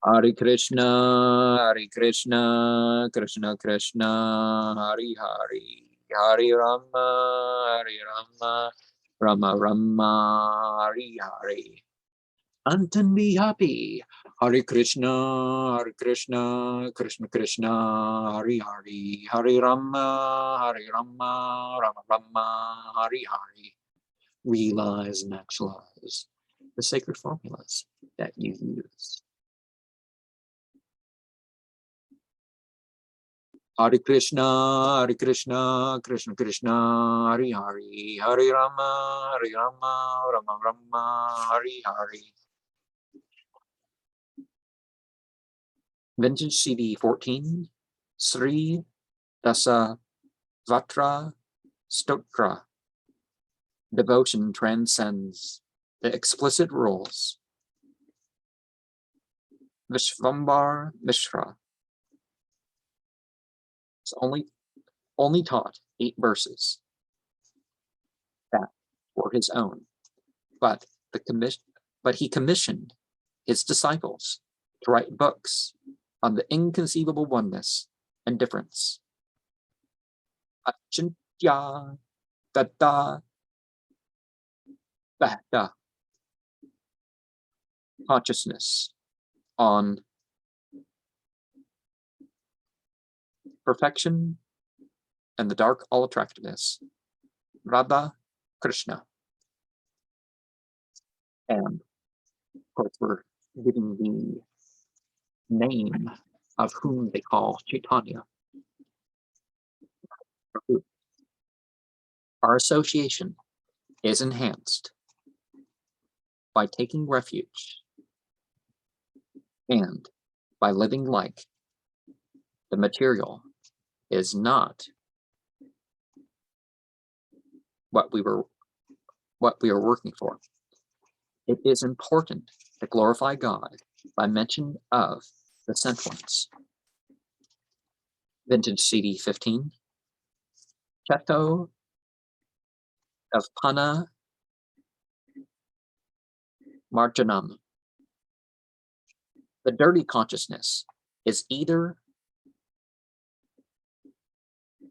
Hare Krishna, Krishna Krishna, Hare Hare, Hare Rama, Rama Rama, Hare Hare. And be happy. Hare Krishna, Krishna Krishna, Hare Hare, Hare Rama, Rama Rama, Hare Hare. Realize and actualize the sacred formulas that you use. Hare Krishna, Krishna Krishna, Hare Hare, Hare Rama, Rama Rama, Hare Hare. Vintage CD 14, Sri Dasa Vatra Stotra. Devotion transcends the explicit rules. Vishvambar Mishra. It's only taught 8 verses that were his own, but he commissioned his disciples to write books on the inconceivable oneness and difference. Achintya Tata Bhakta. Consciousness on perfection and the dark all attractiveness. Radha Krishna. And of course we're giving the name of whom they call Chaitanya. Our association is enhanced by taking refuge and by living like the material is not what we were working for. It is important to glorify God by mention of the sent ones. Vintage CD 15. Cheto of Pana Marjanam. The dirty consciousness is either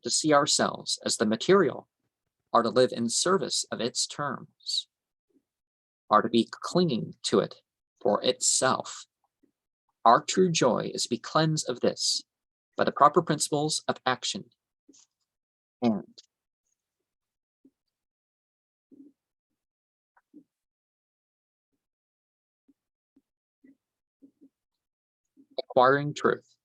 to see ourselves as the material or to live in service of its terms, or to be clinging to it for itself. Our true joy is to be cleansed of this by the proper principles of action and acquiring truth.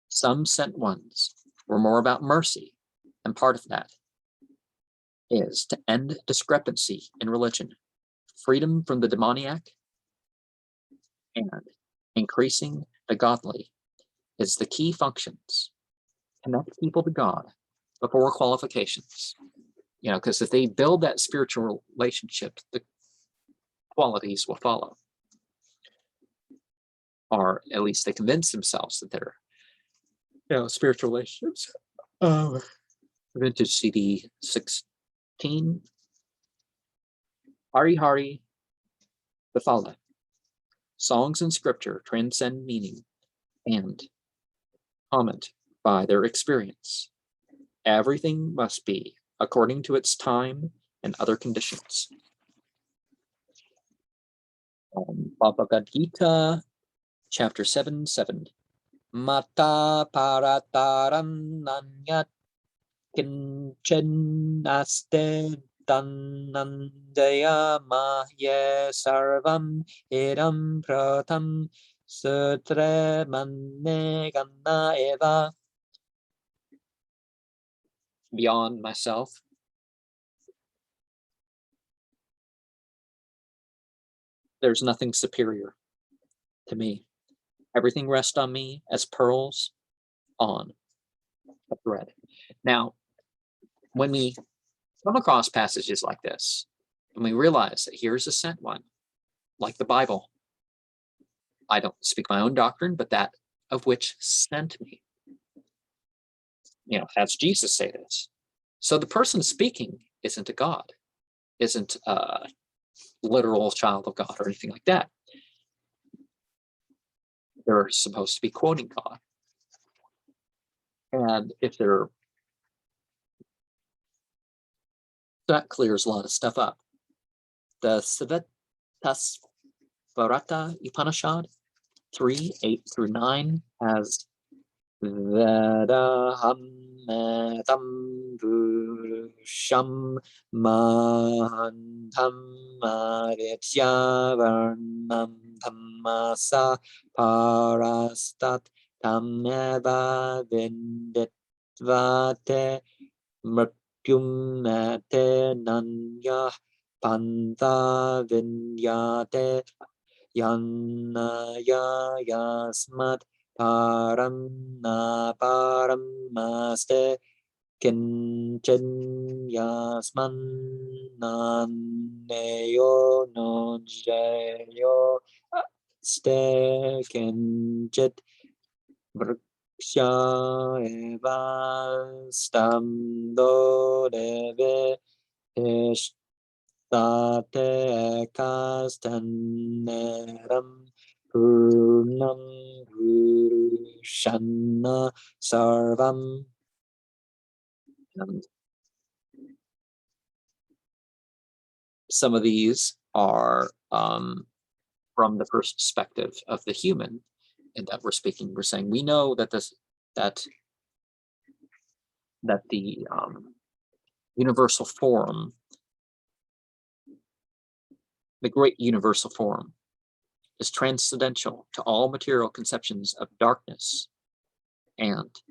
Some sent ones were more about mercy, and part of that is to end discrepancy in religion, freedom from the demoniac, and increasing the godly is the key functions. Connect people to God before qualifications. Because if they build that spiritual relationship, the qualities will follow. Or at least they convince themselves that they're spiritual relationships. Vintage CD 16. Hari Hari Bifala. Songs in scripture transcend meaning and comment by their experience. Everything must be according to its time and other conditions. Bhagavad Gita, chapter 7:7. Mata parataram nanyat kinchen aste danandaya mahye sarvam idam pratam sutre manne ganna eva. Beyond myself, there's nothing superior to me. Everything rests on me as pearls on a thread. Now, when we come across passages like this, and we realize that here's a sent one, like the Bible, I don't speak my own doctrine, but that of which sent me. Has Jesus say this? So the person speaking isn't a God, isn't a literal child of God or anything like that. they're supposed to be quoting God. And if they're, that clears a lot of stuff up. The Svetasvarata Upanishad 3:8-9 has Vedaham Purusham Mahantam Aditya Varnam Dhammasa Parastat Tameva Vinditvate Mrityumate Nanya Panta Vinyate Yanaya Yasmat Param na param maste kinchin yasman naneyo nonjeyo ste kinchit vriksha eva stamdo deve ishtate kastaneram Purnam Shanna Sarvam. Some of these are from the perspective of the human, and that we're saying we know that that the universal form, the great universal form, is transcendental to all material conceptions of darkness, and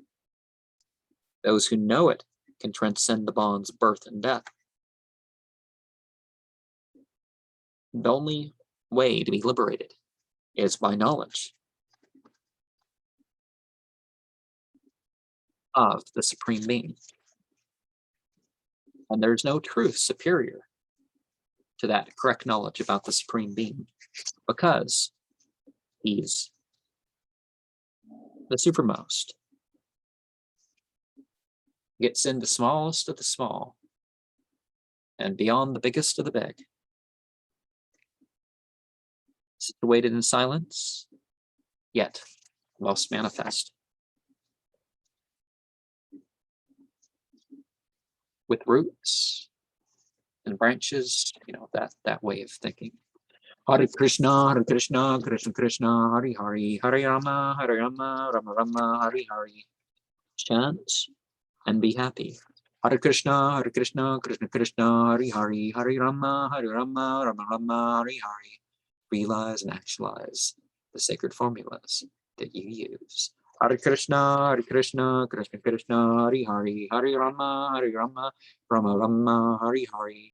those who know it can transcend the bonds of birth and death. The only way to be liberated is by knowledge of the Supreme Being. And there's no truth superior to that correct knowledge about the Supreme Being, because he's the supermost. Gets in the smallest of the small and beyond the biggest of the big. Situated in silence, yet most manifest. With roots and branches, that way of thinking. Hare Krishna, Krishna Krishna, Hare Hare, Hare Rama, Rama Rama, Hare Hare. Chant and be happy. Hare Krishna, Krishna Krishna, Hare Hare, Hare Rama, Rama Rama, Hare Hare. Realize and actualize the sacred formulas that you use. Hare Krishna, Krishna Krishna, Hare Hare, Hare Rama, Rama Rama, Hare Hare.